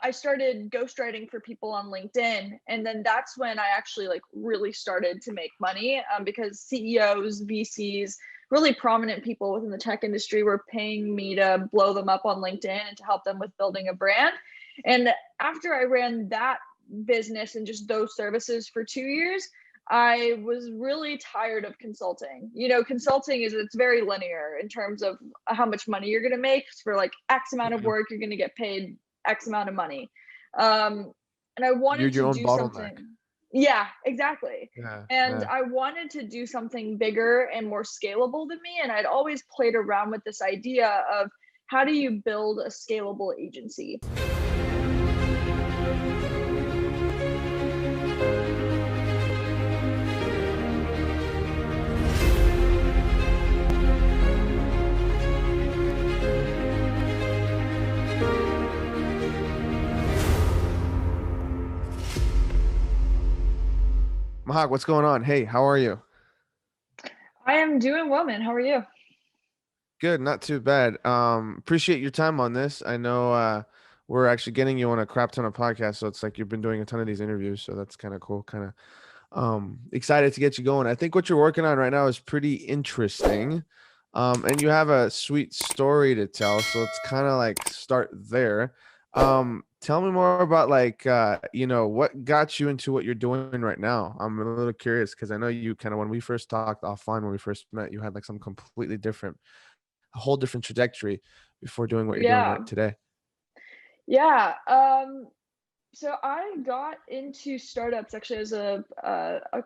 I started ghostwriting for people on LinkedIn. And then that's when I actually like really started to make money, because CEOs, VCs, really prominent people within the tech industry were paying me to blow them up on LinkedIn and to help them with building a brand. And after I ran that business and just those services for 2 years, I was really tired of consulting. Consulting it's very linear in terms of how much money you're going to make for like X amount of work. You're going to get paid X amount of money. And I You're wanted your to own do bottleneck. something. Yeah, exactly. Yeah, And yeah. I wanted to do something bigger and more scalable than me. And I'd always played around with this idea of how do you build a scalable agency? Mehak, what's going on? Hey, how are you? I am doing well, man. How are you? Good, not too bad. Appreciate your time on this. I know we're actually getting you on a crap ton of podcasts, so it's like you've been doing a ton of these interviews, so that's kind of cool. Kind of excited to get you going. I think what you're working on right now is pretty interesting. And you have a sweet story to tell, so let's kind of like start there. Tell me more about like what got you into what you're doing right now. I'm a little curious because I know you kind of when we first talked offline when we first met, you had like some completely different, a whole different trajectory before doing what you're doing Yeah. right today. Yeah. So I got into startups actually as a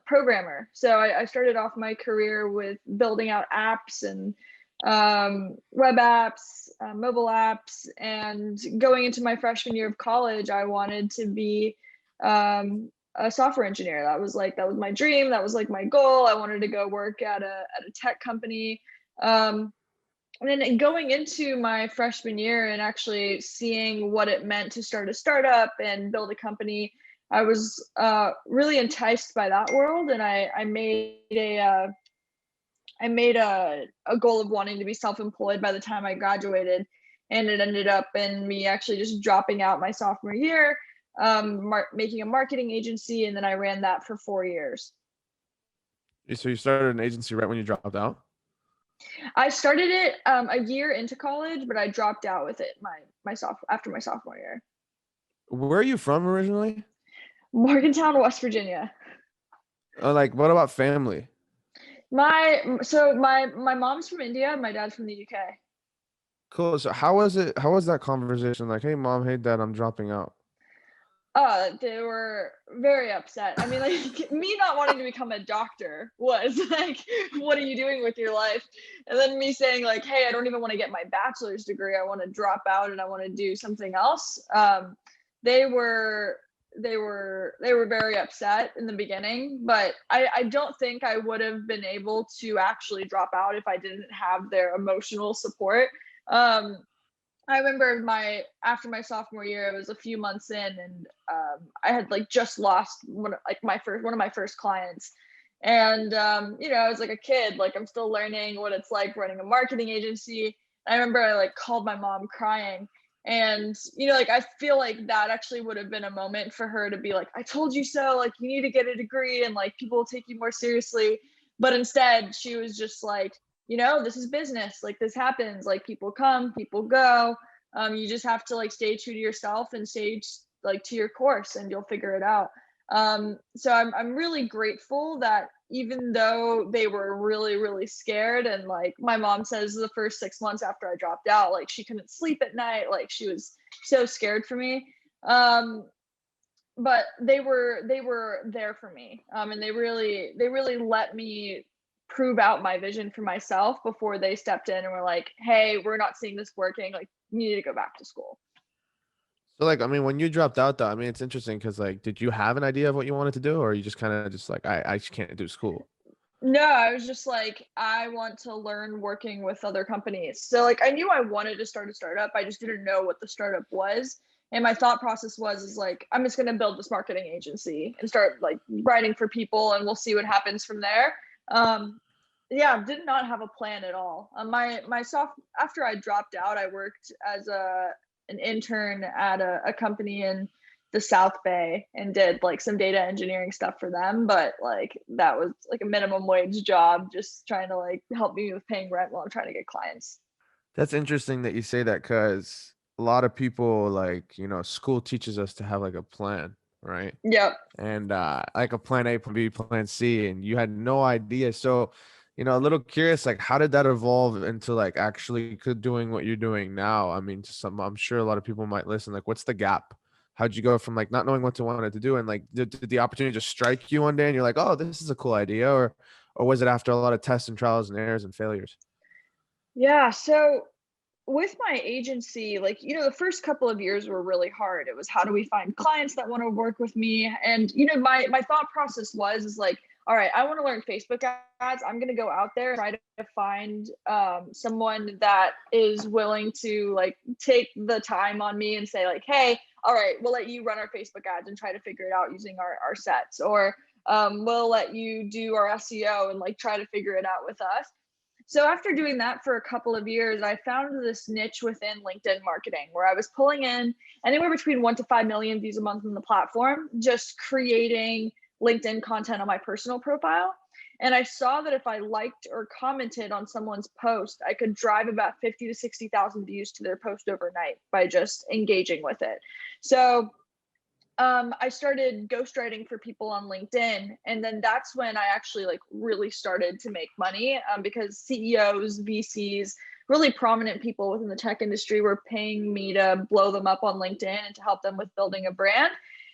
programmer. So I started off my career with building out apps and web apps, mobile apps, and going into my freshman year of college, I wanted to be a software engineer. That was my dream. That was like my goal. I wanted to go work at a tech company. Um, and then going into my freshman year and actually seeing what it meant to start a startup and build a company, I was really enticed by that world, and I made a goal of wanting to be self-employed by the time I graduated, and it ended up in me actually just dropping out my sophomore year, making a marketing agency, and then I ran that for 4 years. So you started an agency right when you dropped out? I started it a year into college, but I dropped out with it after my sophomore year. Where are you from originally? Morgantown, West Virginia. Like, what about family? My mom's from India, my dad's from the UK. Cool. So how was it? How was that conversation? Like, hey mom, hey dad, I'm dropping out. They were very upset. I mean, like me not wanting to become a doctor was like, what are you doing with your life? And then me saying like, hey, I don't even want to get my bachelor's degree. I want to drop out and I want to do something else. They were they were very upset in the beginning, but I don't think I would have been able to actually drop out if I didn't have their emotional support. Um, I remember after my sophomore year, it was a few months in, and I had like just lost one of my first clients, and I was like a kid, like I'm still learning what it's like running a marketing agency. I remember I like called my mom crying, and like I feel like that actually would have been a moment for her to be like, "I told you so. Like you need to get a degree, and like people will take you more seriously." But instead, she was just like, this is business. Like this happens. Like people come, people go. You just have to like stay true to yourself and stay like to your course, and you'll figure it out. So I'm really grateful that even though they were really really scared, and like my mom says the first 6 months after I dropped out, like she couldn't sleep at night, like she was so scared for me. But they were there for me, and they really let me prove out my vision for myself before they stepped in and were like, hey, we're not seeing this working, like you need to go back to school. So like, I mean, when you dropped out though, I mean, it's interesting because like, did you have an idea of what you wanted to do, or you just kind of just like, I just can't do school? No, I was just like, I want to learn working with other companies. So like I knew I wanted to start a startup. I just didn't know what the startup was. And my thought process is like, I'm just gonna build this marketing agency and start like writing for people, and we'll see what happens from there. Yeah, did not have a plan at all. My soft After I dropped out, I worked as an intern at a company in the South Bay and did like some data engineering stuff for them. But like that was like a minimum wage job, just trying to like help me with paying rent while I'm trying to get clients. That's interesting that you say that, because a lot of people, like, school teaches us to have like a plan, right? Yep. And like a plan A, plan B, plan C, and you had no idea. So, a little curious, like, how did that evolve into like actually doing what you're doing now? I mean, I'm sure a lot of people might listen. Like, what's the gap? How'd you go from like not knowing what to wanted to do, and like did the opportunity just strike you one day and you're like, oh, this is a cool idea, or was it after a lot of tests and trials and errors and failures? Yeah. So with my agency, like, the first couple of years were really hard. It was how do we find clients that want to work with me? And, my thought process is like, all right, I want to learn Facebook ads. I'm going to go out there and try to find someone that is willing to like take the time on me and say like, hey, all right, we'll let you run our Facebook ads and try to figure it out using our sets, or we'll let you do our SEO and like try to figure it out with us. So after doing that for a couple of years, I found this niche within LinkedIn marketing where I was pulling in anywhere between 1 to 5 million views a month on the platform, just creating LinkedIn content on my personal profile. And I saw that if I liked or commented on someone's post, I could drive about 50 to 60,000 views to their post overnight by just engaging with it. So I started ghostwriting for people on LinkedIn. And then that's when I actually like really started to make money, because CEOs, VCs, really prominent people within the tech industry were paying me to blow them up on LinkedIn and to help them with building a brand.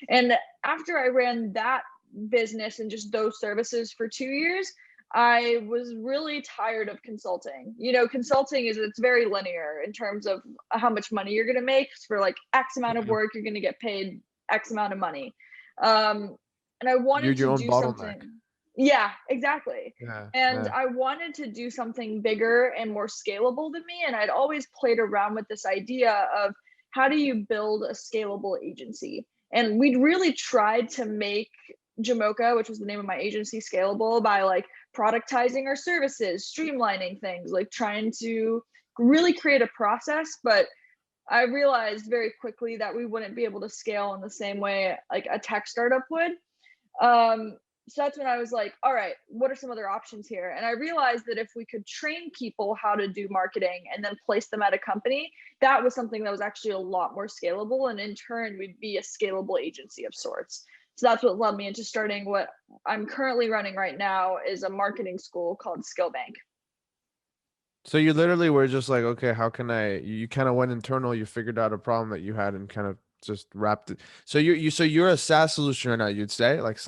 And after I ran that business and just those services for 2 years, I was really tired of consulting. Consulting it's very linear in terms of how much money you're going to make. For like X amount of work, you're going to get paid X amount of money. And I You're wanted your to own do bottleneck. something. Yeah, exactly. Yeah, And yeah. I wanted to do something bigger and more scalable than me. And I'd always played around with this idea of how do you build a scalable agency? And we'd really tried to make Jamocha, which was the name of my agency, scalable by like productizing our services, streamlining things, like trying to really create a process. But I realized very quickly that we wouldn't be able to scale in the same way like a tech startup would. So that's when I was like, all right, what are some other options here? And I realized that if we could train people how to do marketing and then place them at a company, that was something that was actually a lot more scalable. And in turn, we'd be a scalable agency of sorts. So that's what led me into starting what I'm currently running right now, is a marketing school called SkillBank. So you literally were just like, okay, how can you kind of went internal, you figured out a problem that you had and kind of just wrapped it. So you're a SaaS solution right now, you'd say, like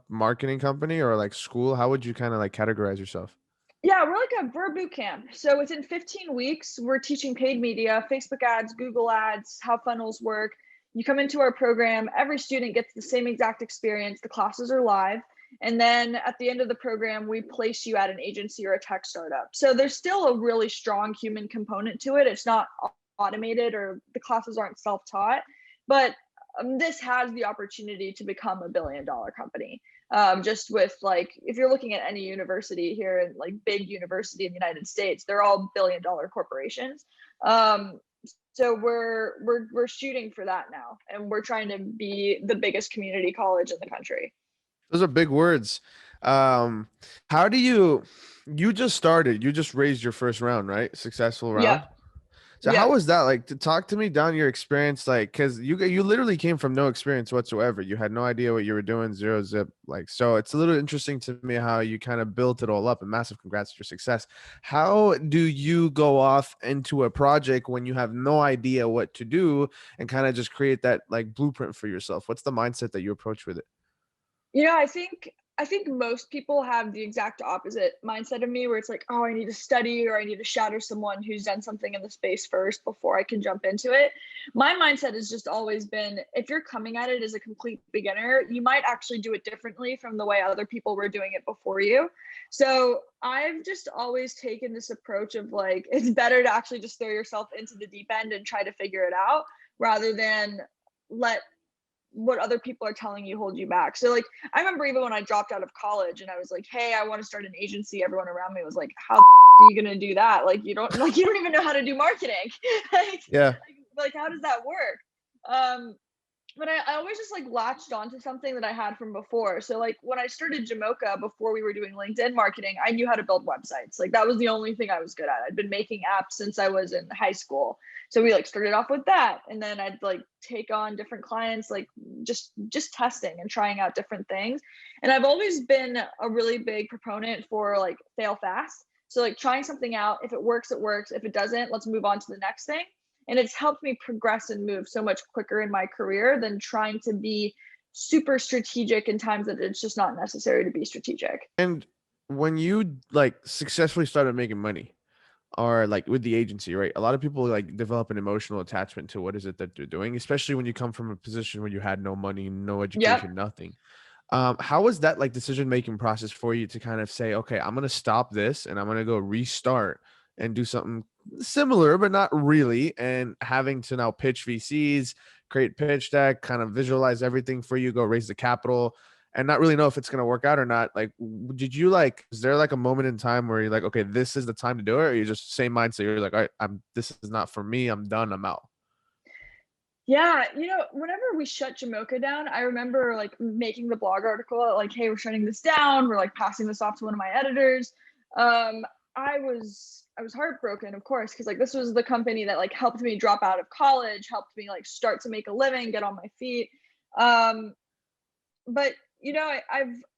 marketing company, or like school. How would you kind of like categorize yourself? Yeah, we're a boot camp. So within 15 weeks, we're teaching paid media, Facebook ads, Google ads, how funnels work. You come into our program, every student gets the same exact experience. The classes are live. And then at the end of the program, we place you at an agency or a tech startup. So there's still a really strong human component to it. It's not automated, or the classes aren't self-taught, but this has the opportunity to become a $1 billion company. Just with like, if you're looking at any university here, and like big university in the United States, they're all $1 billion corporations. So we're shooting for that now, and we're trying to be the biggest community college in the country. Those are big words. Um, how do you just started, you just raised your first round, right? Successful Yep. round. So how Yep. was that like? To talk to me down your experience, like, because you literally came from no experience whatsoever. You had no idea what you were doing, zero zip. Like, so it's a little interesting to me how you kind of built it all up. And massive congrats to your success. How do you go off into a project when you have no idea what to do and kind of just create that like blueprint for yourself? What's the mindset that you approach with it? I think most people have the exact opposite mindset of me, where it's like, oh, I need to study, or I need to shadow someone who's done something in the space first before I can jump into it. My mindset has just always been, if you're coming at it as a complete beginner, you might actually do it differently from the way other people were doing it before you. So I've just always taken this approach of like, it's better to actually just throw yourself into the deep end and try to figure it out, rather than let what other people are telling you hold you back. So like, I remember even when I dropped out of college and I was like, hey, I want to start an agency, everyone around me was like, how are you going to do that? Like, you don't even know how to do marketing. Like, Yeah. like, how does that work? Um, but I always just like latched onto something that I had from before. So like when I started Jamocha before we were doing LinkedIn marketing, I knew how to build websites. Like that was the only thing I was good at. I'd been making apps since I was in high school. So we like started off with that. And then I'd like take on different clients, like just testing and trying out different things. And I've always been a really big proponent for like fail fast. So like trying something out, if it works, it works. If it doesn't, let's move on to the next thing. And it's helped me progress and move so much quicker in my career than trying to be super strategic in times that it's just not necessary to be strategic. And when you like successfully started making money, or like with the agency, right? A lot of people like develop an emotional attachment to what is it that they're doing, especially when you come from a position where you had no money, no Yep. education, nothing. How was that like decision making process for you to kind of say, okay, I'm gonna stop this and I'm gonna go restart and do something similar, but not really, and having to now pitch VCs, create pitch deck, kind of visualize everything for you, go raise the capital, and not really know if it's gonna work out or not. Like, did you like? Is there like a moment in time where you're like, okay, this is the time to do it, or you just same mindset? You're like, all right, I'm this is not for me. I'm done. I'm out. Yeah, whenever we shut Jamocha down, I remember like making the blog article like, "Hey, we're shutting this down. We're like passing this off to one of my editors." Um, I was heartbroken, of course, because like this was the company that like helped me drop out of college, helped me like start to make a living, get on my feet. Um, but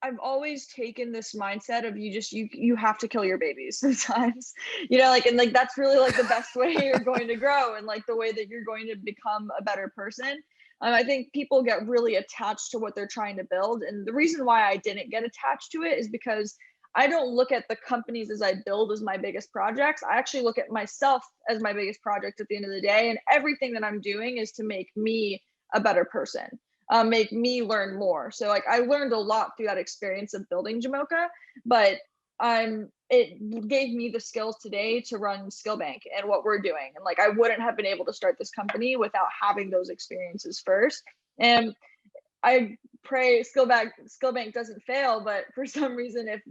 I've always taken this mindset of you have to kill your babies sometimes, like, and like that's really like the best way you're going to grow and like the way that you're going to become a better person. I think people get really attached to what they're trying to build, and the reason why I didn't get attached to it is because I don't look at the companies as I build as my biggest projects. I actually look at myself as my biggest project at the end of the day, and everything that I'm doing is to make me a better person, make me learn more. So like I learned a lot through that experience of building Jamocha, but it gave me the skills today to run SkillBank and what we're doing. And like I wouldn't have been able to start this company without having those experiences first. And I pray SkillBank doesn't fail, but for some reason, if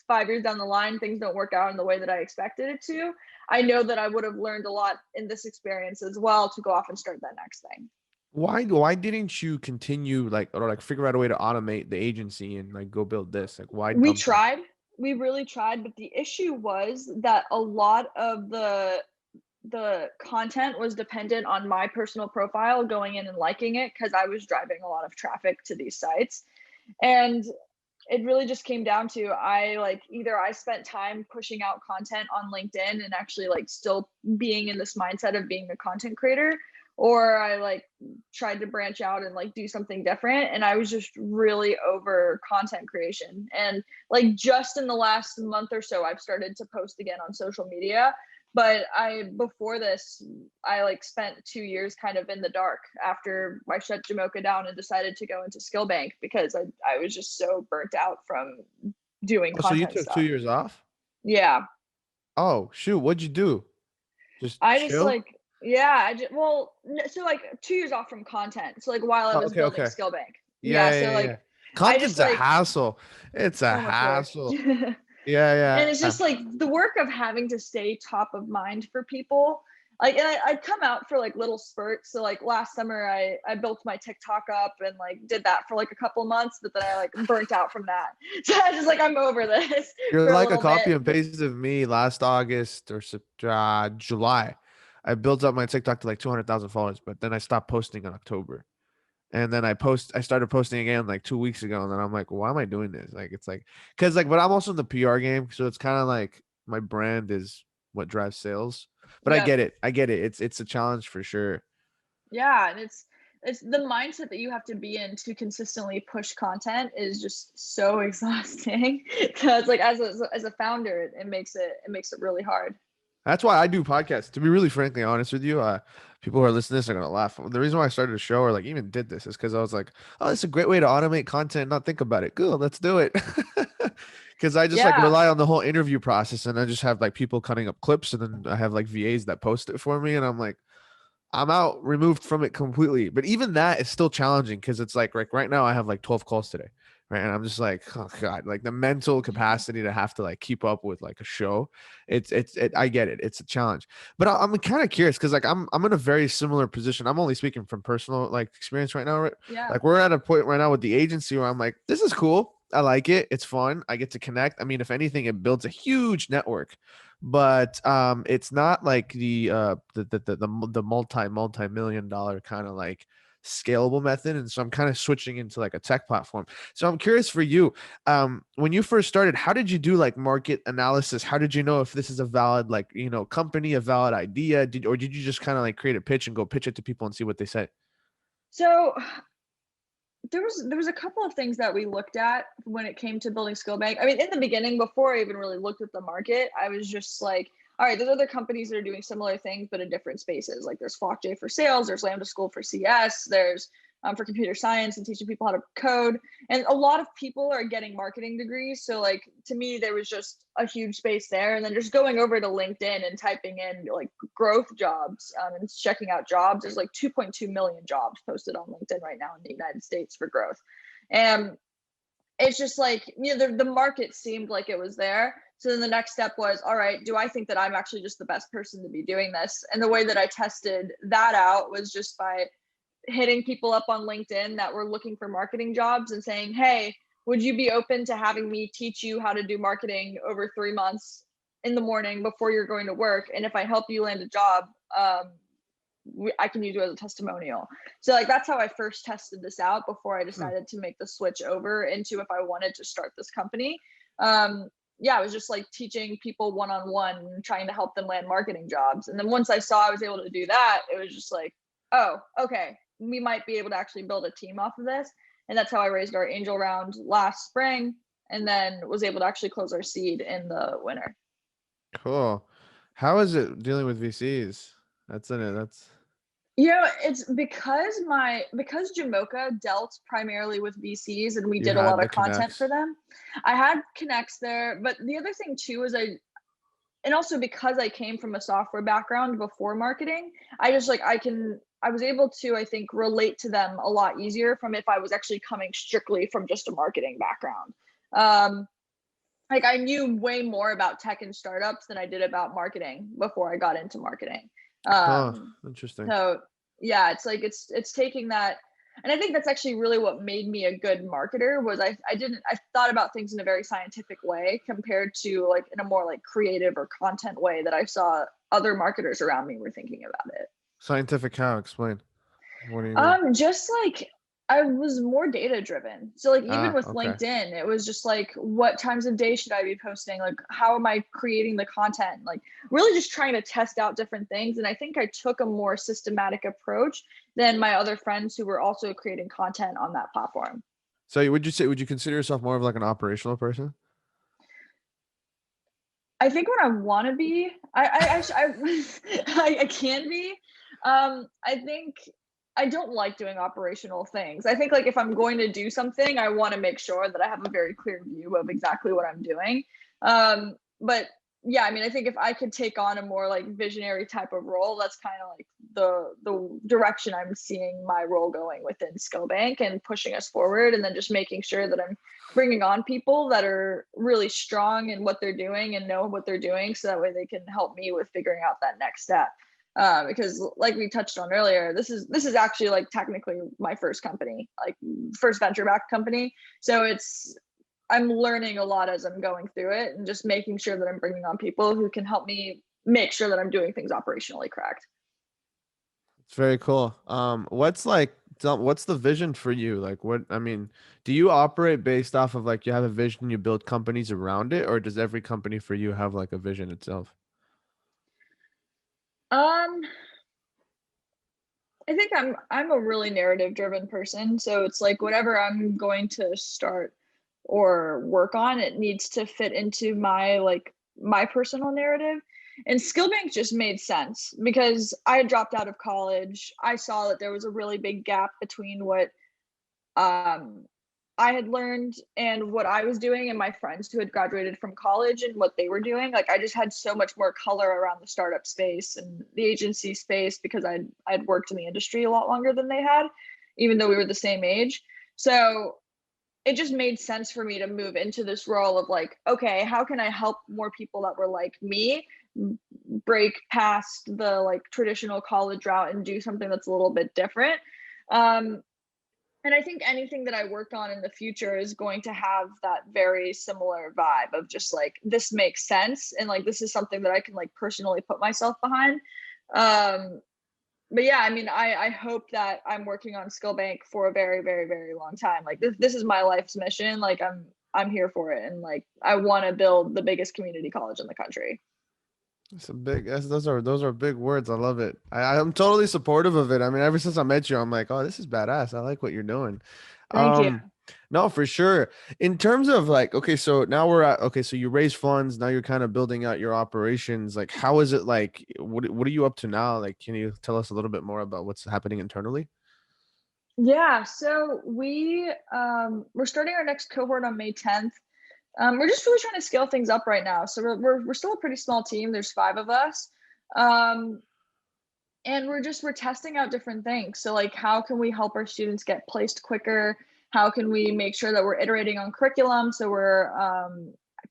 5 years down the line things don't work out in the way that I expected it to, I know that I would have learned a lot in this experience as well to go off and start that next thing. Why didn't you continue like or like figure out a way to automate the agency and like go build this? Like why We dump that? tried, we really tried, but the issue was that a lot of the content was dependent on my personal profile going in and liking it because I was driving a lot of traffic to these sites. And it really just came down to I like either I spent time pushing out content on LinkedIn and actually like still being in this mindset of being a content creator, or I like tried to branch out and like do something different. And I was just really over content creation. And like just in the last month or so, I've started to post again on social media. But before this, I like spent 2 years kind of in the dark after I shut Jamocha down and decided to go into SkillBank because I was just so burnt out from doing Oh, so you content took two stuff. years off? Yeah. Oh shoot, what'd you do? Just I just chill? like, yeah, well, so like 2 years off from content. So like while I Oh, was okay, building okay. SkillBank. Yeah, Yeah. yeah, So yeah, yeah. like, I just Content's a like hassle. It's a so much work. hassle. And Yeah, it's yeah. just like the work of having to stay top of mind for people. Like, and I'd come out for like little spurts. So like last summer, I built my TikTok up and like did that for like a couple months, but then I like burnt out from that. So I just like I'm over this You're for a like a little copy bit. and paste of me last August or July. I built up my TikTok to like 200,000 followers, but then I stopped posting in October. And then I started posting again like 2 weeks ago. And then I'm like, why am I doing this? Like, it's like, cause like, but I'm also in the PR game. So it's kind of like my brand is what drives sales, but I Yep. get it. I get it. It's a challenge for sure. Yeah, and it's the mindset that you have to be in to consistently push content is just so exhausting. Because like as a founder, it makes it really hard. That's why I do podcasts. To be really frankly honest with you, people who are listening to this are gonna laugh. The reason why I started a show or like even did this is because I was like, oh, it's a great way to automate content, and not think about it. Cool, let's do it. Because I just like Yeah. rely on the whole interview process, and I just have like people cutting up clips, and then I have like VAs that post it for me, and I'm like, I'm out removed from it completely. But even that is still challenging because it's like right now I have like 12 calls today, right? And I'm just like, oh God, like the mental capacity to have to like keep up with like a show. I get it. It's a challenge, but I'm kind of curious because like I'm in a very similar position. I'm only speaking from personal like experience right now, right? Yeah. Like we're at a point right now with the agency where I'm like, this is cool. I like it. It's fun. I get to connect. I mean, if anything, it builds a huge network, but it's not like the multi-million dollar kind of like scalable method. And so I'm kind of switching into like a tech platform. So I'm curious for you, when you first started, how did you do like market analysis? How did you know if this is a valid, like, company, a valid idea? Or did you just kind of like create a pitch and go pitch it to people and see what they say? So there was a couple of things that we looked at when it came to building SkillBank. I mean, in the beginning, before I even really looked at the market, I was just like, all right, there's other companies that are doing similar things, but in different spaces. Like there's FlockJ for sales, there's Lambda School for CS, there's for computer science and teaching people how to code. And a lot of people are getting marketing degrees. So like to me, there was just a huge space there. And then just going over to LinkedIn and typing in like growth jobs and checking out jobs, there's like 2.2 million jobs posted on LinkedIn right now in the United States for growth. And it's just like, the market seemed like it was there. So then the next step was, all right, do I think that I'm actually just the best person to be doing this? And the way that I tested that out was just by hitting people up on LinkedIn that were looking for marketing jobs and saying, hey, would you be open to having me teach you how to do marketing over 3 months in the morning before you're going to work? And if I help you land a job, I can use you as a testimonial. So like that's how I first tested this out before I decided to make the switch over into if I wanted to start this company. Yeah, I was just like teaching people one-on-one, trying to help them land marketing jobs. And then once I saw I was able to do that, it was just like, oh, okay, we might be able to actually build a team off of this. And that's how I raised our angel round last spring and then was able to actually close our seed in the winter. Cool. How is it dealing with VCs? That's in it. That's It's because Jamocha dealt primarily with VCs and we You did a had lot the of content for connects. them. I had connects there, but the other thing too is and also because I came from a software background before marketing, I just like I was able to, I think, relate to them a lot easier from if I was actually coming strictly from just a marketing background. Like I knew way more about tech and startups than I did about marketing before I got into marketing. Huh. Um, Interesting. so yeah, it's like it's taking that, and I think that's actually really what made me a good marketer was I thought about things in a very scientific way compared to like in a more like creative or content way that I saw other marketers around me were thinking about it. Scientific how? Explain. What do you mean? Just like I was more data driven. So like even Ah, with okay. LinkedIn, it was just like what times of day should I be posting? Like how am I creating the content? Like really just trying to test out different things. And I think I took a more systematic approach than my other friends who were also creating content on that platform. So would you consider yourself more of like an operational person? I think what I want to be, I can be. I think I don't like doing operational things. I think like if I'm going to do something, I want to make sure that I have a very clear view of exactly what I'm doing. But yeah, I mean, I think if I could take on a more like visionary type of role, that's kind of like the direction I'm seeing my role going within SkillBank and pushing us forward, and then just making sure that I'm bringing on people that are really strong in what they're doing and know what they're doing so that way they can help me with figuring out that next step. Because like we touched on earlier, this is actually like technically my first company, like first venture backed company. So I'm learning a lot as I'm going through it and just making sure that I'm bringing on people who can help me make sure that I'm doing things operationally correct. It's very cool. What's the vision for you? Like what I mean, do you operate based off of like you have a vision, you build companies around it, or does every company for you have like a vision itself? Um, I think I'm a really narrative driven person. So it's like whatever I'm going to start or work on, it needs to fit into my personal narrative. And Skillbank just made sense because I had dropped out of college. I saw that there was a really big gap between what um I had learned and what I was doing and my friends who had graduated from college and what they were doing. Like I just had so much more color around the startup space and the agency space because I'd worked in the industry a lot longer than they had, even though we were the same age. So it just made sense for me to move into this role of like, okay, how can I help more people that were like me break past the like traditional college route and do something that's a little bit different. Um, and I think anything that I work on in the future is going to have that very similar vibe of just like, this makes sense. And like, this is something that I can like personally put myself behind. Um, but yeah, I mean, I hope that I'm working on SkillBank for a very, very, very long time. Like this is my life's mission. Like I'm here for it. And like, I want to build the biggest community college in the country. It's a big. Those are big words. I love it. I'm totally supportive of it. I mean, ever since I met you, I'm like, oh, this is badass. I like what you're doing. Thank you. Um, no, for sure. In terms of like, okay, so now we're at okay, so you raise funds. Now you're kind of building out your operations. Like, how is it like? What are you up to now? Like, can you tell us a little bit more about what's happening internally? Yeah, so we're starting our next cohort on May 10th. We're just really trying to scale things up right now. So we're still a pretty small team. There's 5 of us. Um, and we're testing out different things. So like how can we help our students get placed quicker? How can we make sure that we're iterating on curriculum so we're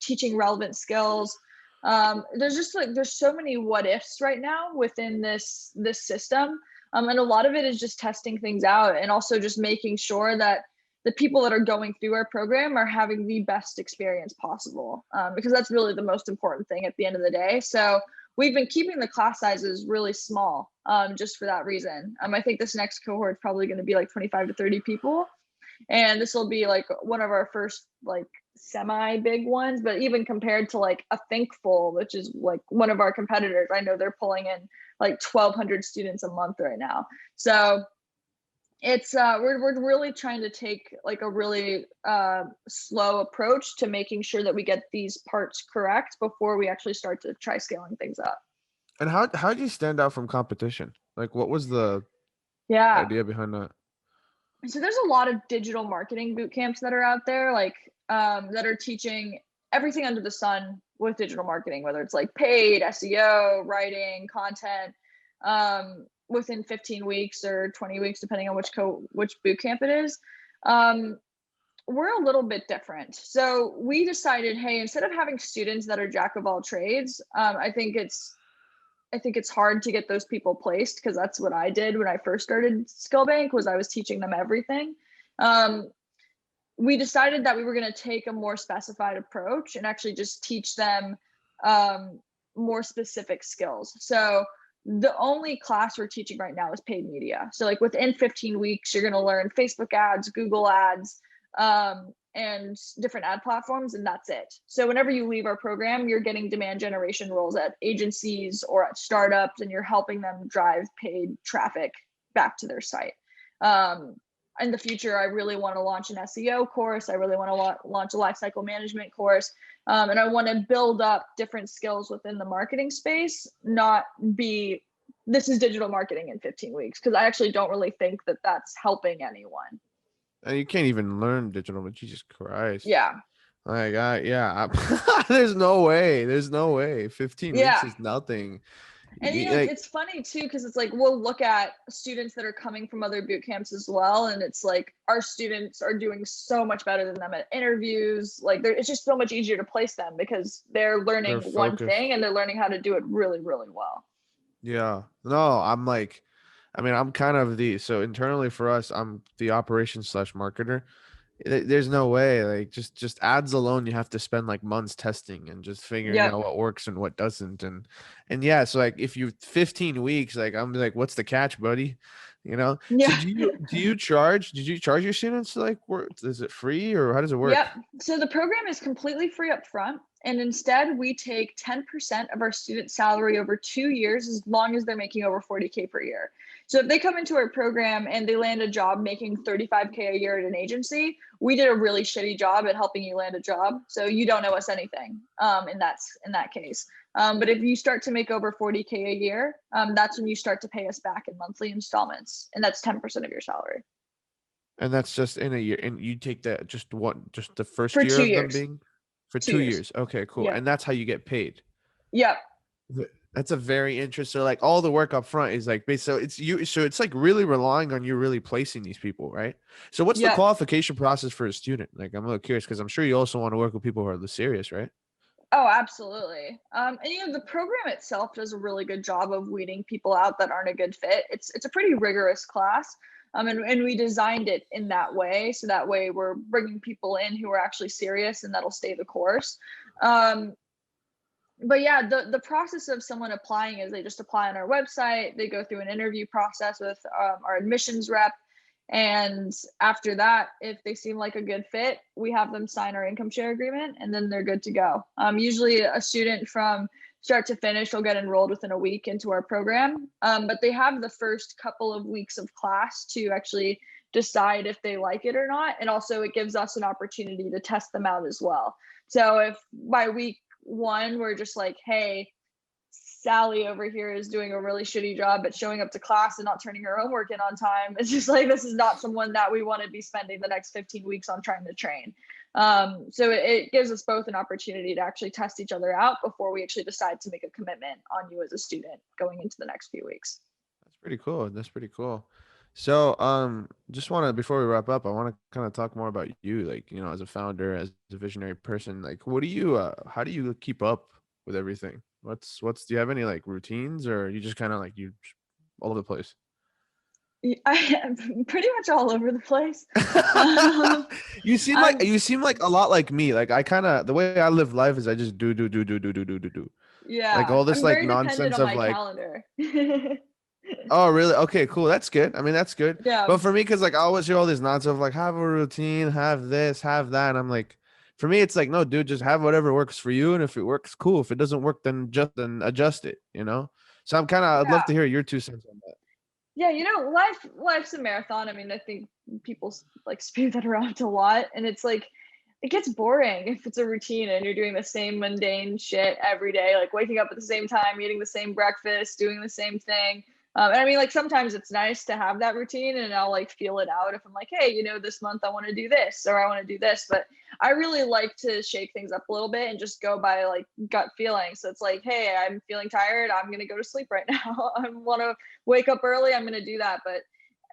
teaching relevant skills? There's just like there's so many what ifs right now within this system. And a lot of it is just testing things out and also just making sure that the people that are going through our program are having the best experience possible, because that's really the most important thing at the end of the day. So we've been keeping the class sizes really small, just for that reason. I think this next cohort is probably going to be like 25 to 30 people, and this will be like one of our first like semi big ones. But even compared to like a Thinkful, which is like one of our competitors, I know they're pulling in like 1,200 students a month right now. So it's we're really trying to take like a really slow approach to making sure that we get these parts correct before we actually start to try scaling things up. And how did you stand out from competition? Like, what was the Yeah, idea behind that? so there's a lot of digital marketing boot camps that are out there, like that are teaching everything under the sun with digital marketing, whether it's like paid SEO, writing, content, within 15 weeks or 20 weeks, depending on which boot camp it is. Um, we're a little bit different. So we decided, hey, instead of having students that are jack of all trades, I think it's hard to get those people placed, because that's what I did when I first started SkillBank, was I was teaching them everything. Um, we decided that we were going to take a more specified approach and actually just teach them um, more specific skills. So the only class we're teaching right now is paid media. So like within 15 weeks, you're going to learn Facebook ads, Google ads, and different ad platforms, and that's it. So whenever you leave our program, you're getting demand generation roles at agencies or at startups, and you're helping them drive paid traffic back to their site. Um, in the future, I really want to launch an SEO course. I really want to launch a lifecycle management course. And I want to build up different skills within the marketing space, not be, this is digital marketing in 15 weeks, because I actually don't really think that that's helping anyone. And you can't even learn digital, but Jesus Christ. Yeah. Like, yeah, there's no way. There's no way. 15 weeks Yeah. is nothing. And Like, it's funny too, because it's like we'll look at students that are coming from other boot camps as well, and it's like our students are doing so much better than them at interviews. Like it's just so much easier to place them because they're learning they're one focused. thing and they're learning how to do it really, really well. Yeah. No, I'm like, I mean, I'm kind of so internally for us, I'm the operations slash marketer. There's no way, like just ads alone, you have to spend like months testing and just figuring Yep. out what works and what doesn't. And yeah, so like if you 15 weeks, like I'm like, what's the catch, buddy? You know? So Yeah. did you charge your students to like work? Is it free or how does it work? Yep. So the program is completely free up front. And instead, we take 10% of our student salary over 2 years, as long as they're making over 40K per year. So if they come into our program and they land a job making 35K a year at an agency, we did a really shitty job at helping you land a job. So you don't owe us anything, in that case. But if you start to make over 40K a year, that's when you start to pay us back in monthly installments. And that's 10% of your salary And that's just in a year. And you take that just the first for year two of them years. being for Two two years. years. Okay, cool. Yep. And that's how you get paid. Yep. That's a very interesting. So like all the work up front is like based. So it's you. So it's like really relying on you really placing these people, right? So what's the Yep. qualification process for a student? Like I'm a little curious because I'm sure you also want to work with people who are serious, right? Oh, absolutely. And the program itself does a really good job of weeding people out that aren't a good fit. It's a pretty rigorous class, and we designed it in that way, so that way we're bringing people in who are actually serious and that'll stay the course. Um, but yeah, the process of someone applying is they just apply on our website. They go through an interview process with our admissions rep, and after that, if they seem like a good fit, we have them sign our income share agreement, and then they're good to go. Usually, a student from start to finish will get enrolled within a week into our program, but they have the first couple of weeks of class to actually decide if they like it or not, and also it gives us an opportunity to test them out as well. So if by week 1 we're just like, hey, Sally over here is doing a really shitty job at showing up to class and not turning her homework in on time, it's just like, this is not someone that we want to be spending the next 15 weeks on trying to train. So it gives us both an opportunity to actually test each other out before we actually decide to make a commitment on you as a student going into the next few weeks. That's pretty cool. That's pretty cool. So, just want to before we wrap up, I want to kind of talk more about you, like as a founder, as a visionary person. Like, what do you, how do you keep up with everything? Do you have any like routines, or you just kind of like you all over the place? I am pretty much all over the place. um, I'm You seem like a lot like me. Like I kind of the way I live life is I just do. Like Yeah, all this I'm like very dependent nonsense on of my like, calendar. oh, really? Okay, cool. That's good. I mean, that's good. Yeah. But for me, because like I always hear all this nonsense of like have a routine, have this, have that. And I'm like, for me, it's like, no, dude, just have whatever works for you. And if it works, cool. If it doesn't work, then adjust it, you know? So I'd love Yeah. to hear your 2 cents on that. Yeah, life's a marathon. I mean, I think people like spew that around a lot, and it's like it gets boring if it's a routine and you're doing the same mundane shit every day, like waking up at the same time, eating the same breakfast, doing the same thing. And I mean, like sometimes it's nice to have that routine, and I'll like feel it out if I'm like, hey, this month I want to do this or I want to do this. But I really like to shake things up a little bit and just go by like gut feeling. So it's like, hey, I'm feeling tired. I'm gonna go to sleep right now. I want to wake up early, I'm going to do that. But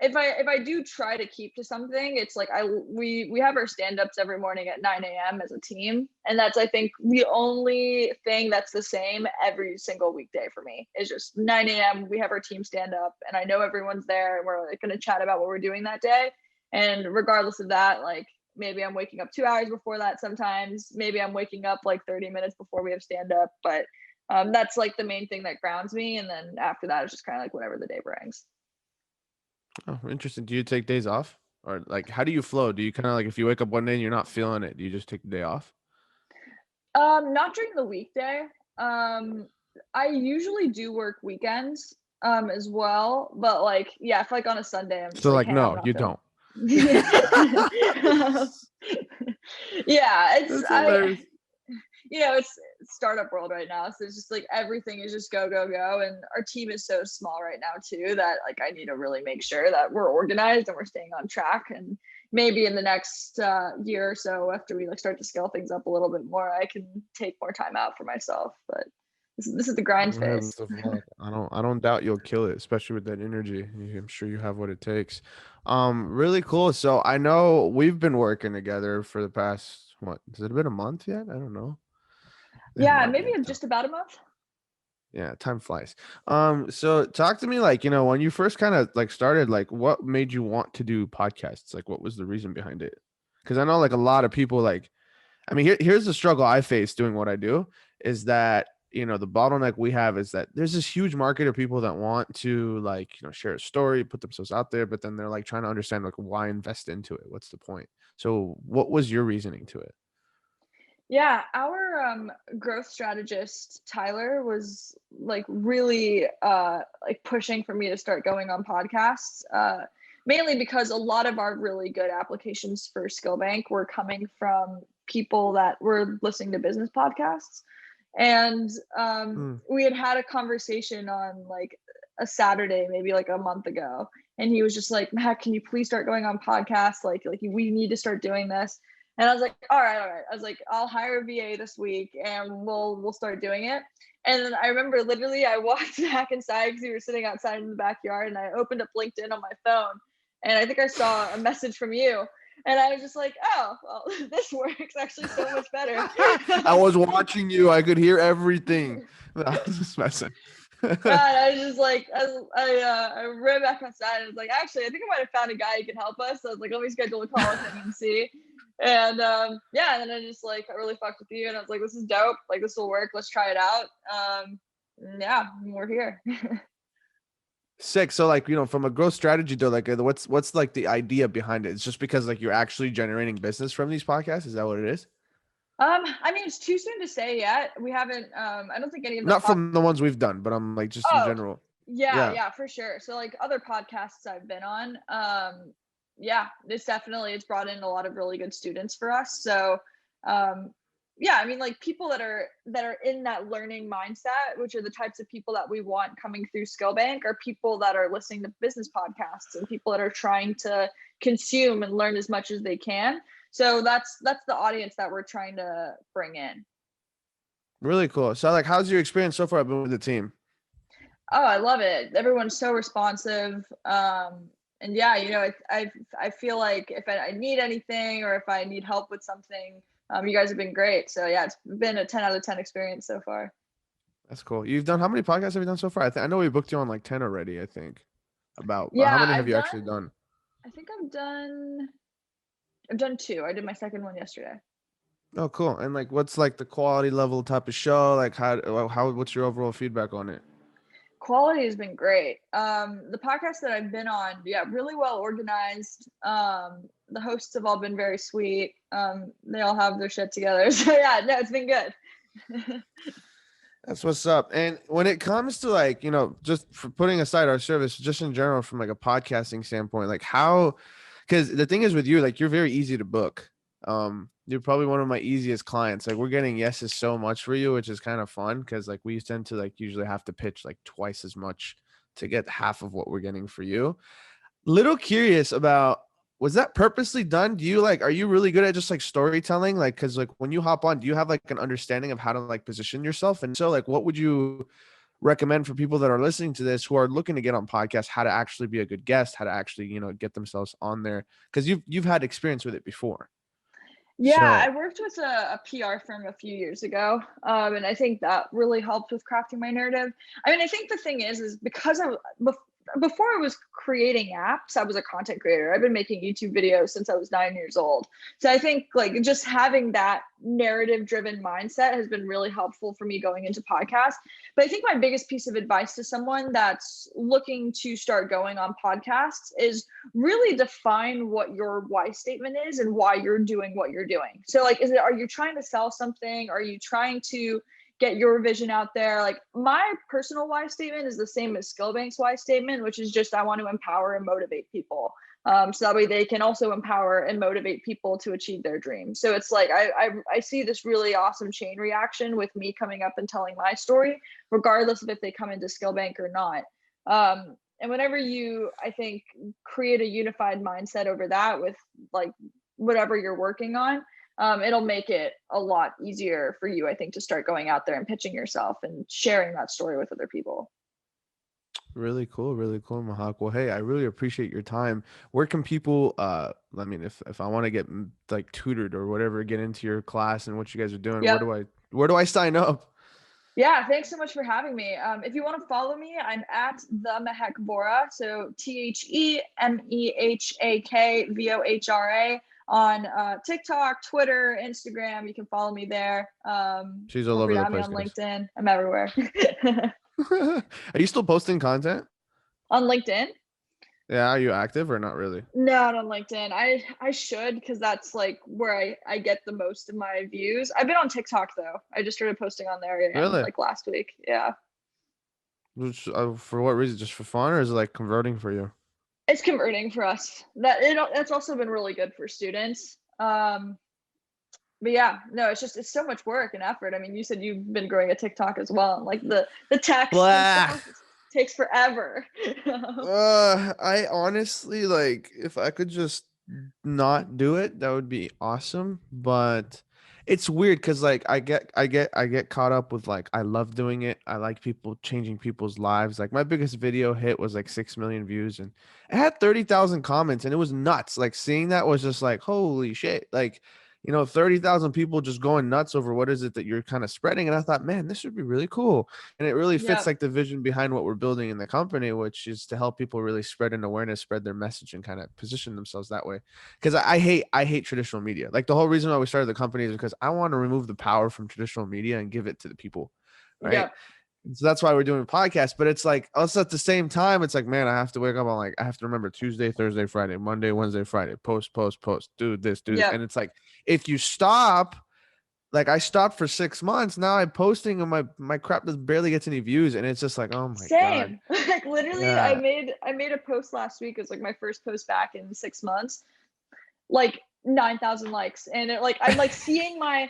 if I do try to keep to something, it's like we have our stand-ups every morning at 9 a.m. as a team, and that's I think the only thing that's the same every single weekday for me is just 9 a.m. we have our team stand up, and I know everyone's there, and we're like going to chat about what we're doing that day. And regardless of that, like maybe I'm waking up 2 hours before that sometimes, maybe I'm waking up like 30 minutes before we have stand up, but that's like the main thing that grounds me. And then after that, it's just kind of like whatever the day brings. Oh, interesting. Do you take days off? Or like how do you flow? Do you kind of like if you wake up one day and you're not feeling it, do you just take the day off? Not during the weekday. Um, I usually do work weekends as well, but like yeah, if like on a Sunday I'm just So like, like hey, I'm no, not you feeling. don't. Yeah, it's That's I hilarious. it's startup world right now, so it's just like everything is just go go go, and our team is so small right now too that like I need to really make sure that we're organized and we're staying on track. And maybe in the next year or so, after we like start to scale things up a little bit more, I can take more time out for myself. But this is the grind Hey, phase. best of luck. I don't doubt you'll kill it, especially with that energy. I'm sure you have what it takes. Really cool. So I know we've been working together for the past what? Has it been a month yet? I don't know. Yeah, Man, maybe in just about a month. yeah, time flies. So talk to me like, when you first kind of like started, like what made you want to do podcasts? Like what was the reason behind it? Because I know like a lot of people like, I mean, here's the struggle I face doing what I do is that, the bottleneck we have is that there's this huge market of people that want to like, share a story, put themselves out there, but then they're like trying to understand like why invest into it? What's the point? So what was your reasoning to it? Yeah, our growth strategist Tyler was like really like pushing for me to start going on podcasts. Mainly because a lot of our really good applications for SkillBank were coming from people that were listening to business podcasts. And Mm. we had a conversation on like a Saturday, maybe like a month ago, and he was just like, Matt, can you please start going on podcasts? Like we need to start doing this. And I was like, all right. I was like, I'll hire a VA this week and we'll start doing it. And then I remember literally I walked back inside because we were sitting outside in the backyard, and I opened up LinkedIn on my phone, and I think I saw a message from you, and I was just like, "Oh, well, this works actually so much better." I was watching you. I could hear everything. I was just messing. Yeah, and I was just like, I ran back outside and was like, actually, I think I might have found a guy who can help us. So I was like, let me schedule a call with him and see. And yeah, and then I just like I really fucked with you, and I was like, this is dope. Like this will work. Let's try it out. Yeah, we're here. Sick. So like, from a growth strategy though, like what's like the idea behind it? It's just because like you're actually generating business from these podcasts. Is that what it is? I mean, it's too soon to say yet. We haven't. I don't think any of the Not from the ones we've done, but I'm like just in Oh, general. yeah, Yeah. yeah, for sure. So like other podcasts I've been on, yeah, it's brought in a lot of really good students for us. So um yeah, I mean like people that are in that learning mindset, which are the types of people that we want coming through SkillBank, are people that are listening to business podcasts and people that are trying to consume and learn as much as they can. So that's the audience that we're trying to bring in. Really cool. So like, how's your experience so far been with the team? Oh, I love it. Everyone's so responsive. And yeah, I feel like if I need anything or if I need help with something, you guys have been great. So yeah, it's been a 10 out of 10 experience so far. That's cool. You've done, how many podcasts have you done so far? I know we booked you on like 10 already, I think. But how Yeah, many have you actually done? I think I've done two. I did my second one yesterday. Oh, cool. And like, what's like the quality level type of show? Like what's your overall feedback on it? Quality has been great. The podcasts that I've been on, yeah, really well organized. The hosts have all been very sweet. They all have their shit together. So yeah, no, it's been good. That's what's up. And when it comes to like, just for putting aside our service, just in general, from like a podcasting standpoint, like because the thing is with you, like you're very easy to book. You're probably one of my easiest clients. Like we're getting yeses so much for you, which is kind of fun because like we tend to like usually have to pitch like twice as much to get half of what we're getting for you. Little curious about, was that purposely done? Do you like, are you really good at just like storytelling? Like, cause like when you hop on, do you have like an understanding of how to like position yourself? And so like, what would you recommend for people that are listening to this who are looking to get on podcasts, how to actually be a good guest, how to actually, get themselves on there? Cause you've had experience with it before. Yeah, I So worked with a PR firm a few years ago, and I think that really helped with crafting my narrative. I mean, I think the thing is because before I was creating apps, I was a content creator. I've been making YouTube videos since I was 9 years old. So I think like just having that narrative driven mindset has been really helpful for me going into podcasts. But I think my biggest piece of advice to someone that's looking to start going on podcasts is really define what your why statement is and why you're doing what you're doing. So like are you trying to sell something? Are you trying to get your vision out there? Like my personal why statement is the same as SkillBank's why statement, which is just I want to empower and motivate people. So that way they can also empower and motivate people to achieve their dreams. So it's like I see this really awesome chain reaction with me coming up and telling my story, regardless of if they come into SkillBank or not. And whenever you, I think, create a unified mindset over that with like whatever you're working on, it'll make it a lot easier for you, I think, to start going out there and pitching yourself and sharing that story with other people. really cool, Mehak. Well, hey, I really appreciate your time. Where can people I mean, if I want to get like tutored or whatever, get into your class and what you guys are doing, Yep. where do I sign up? Yeah, thanks so much for having me. If you want to follow me, I'm at the Mehak Vohra, so TheMehakVohra on TikTok, Twitter, Instagram. You can follow me there. She's all Feel free over to the have me place, on guys. LinkedIn. I'm everywhere. Are you still posting content? On LinkedIn? Yeah, are you active or not really? Not on LinkedIn. I should, because that's like where I get the most of my views. I've been on TikTok though. I just started posting on there again Really? like last week. Yeah. For what reason? Just for fun, or is it like converting for you? It's converting for us. That's also been really good for students. But yeah, no, it's so much work and effort. I mean, you said you've been growing a TikTok as well, and like the text and Blah. stuff takes forever. I honestly like, if I could just not do it, that would be awesome. But it's weird because like I get caught up with like I love doing it. I like people changing people's lives. Like my biggest video hit was like 6 million views and it had 30,000 comments and it was nuts. Like seeing that was just like holy shit. Like 30,000 people just going nuts over what is it that you're kind of spreading. And I thought, man, this would be really cool. And it really fits Yep. like the vision behind what we're building in the company, which is to help people really spread an awareness, spread their message, and kind of position themselves that way. Because I hate traditional media. Like the whole reason why we started the company is because I want to remove the power from traditional media and give it to the people, right? Yep. So that's why we're doing podcasts. But it's like also at the same time, it's like, man, I have to wake up on like I have to remember Tuesday, Thursday, Friday, Monday, Wednesday, Friday, post, post, post, do this. Yep. And it's like if you stop, like I stopped for 6 months, now I'm posting and my crap does barely gets any views. And it's just like, oh my God. Same. Like literally, I Yeah. made I made a post last week. It was like my first post back in 6 months. Like 9,000 likes, and it like I'm like seeing my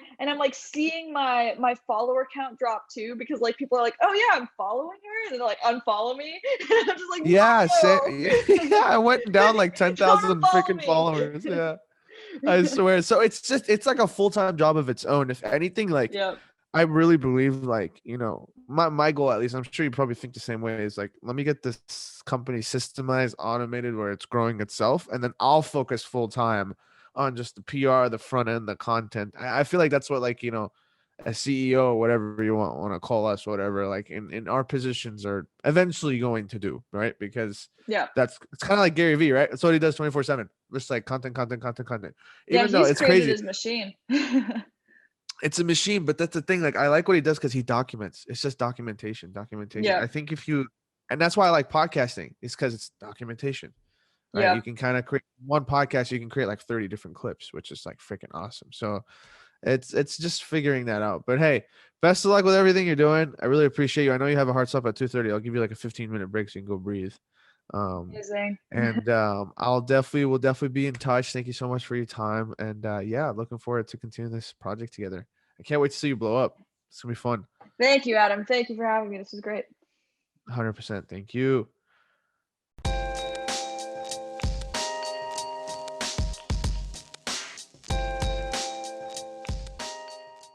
follower count drop too because like people are like, oh yeah, I'm following her, and then they're like unfollow me, and I'm just like Yeah. no, Yeah. I went down like don't 10,000 unfollow freaking me. followers. Yeah. I swear. So it's like a full-time job of its own. If anything, like Yep. I really believe like, my goal, at least, I'm sure you probably think the same way, is like, let me get this company systemized, automated, where it's growing itself. And then I'll focus full time on just the PR, the front end, the content. I feel like that's what like, a CEO, whatever you want to call us, whatever, like in our positions are eventually going to do, right? Because Yep. it's kind of like Gary Vee, right? That's what he does 24/7. Just like content, content, content, content. Yeah, Even though he's it's created crazy, his machine. it's a machine, but that's the thing. Like I like what he does because he documents. It's just documentation, documentation. I Yep. think and that's why I like podcasting, is because it's documentation, right? You Yep. can kind of create one podcast, you can create like 30 different clips, which is like freaking awesome. So it's just figuring that out. But hey, best of luck with everything you're doing. I really appreciate you. I know you have a hard stop at 2:30. I'll give you like a 15-minute break so you can go breathe. Um, Amazing. and we'll definitely be in touch. Thank you so much for your time. And yeah, looking forward to continuing this project together. I can't wait to see you blow up. It's gonna be fun. Thank you, Adam. Thank you for having me. This is great. 100%. Thank you.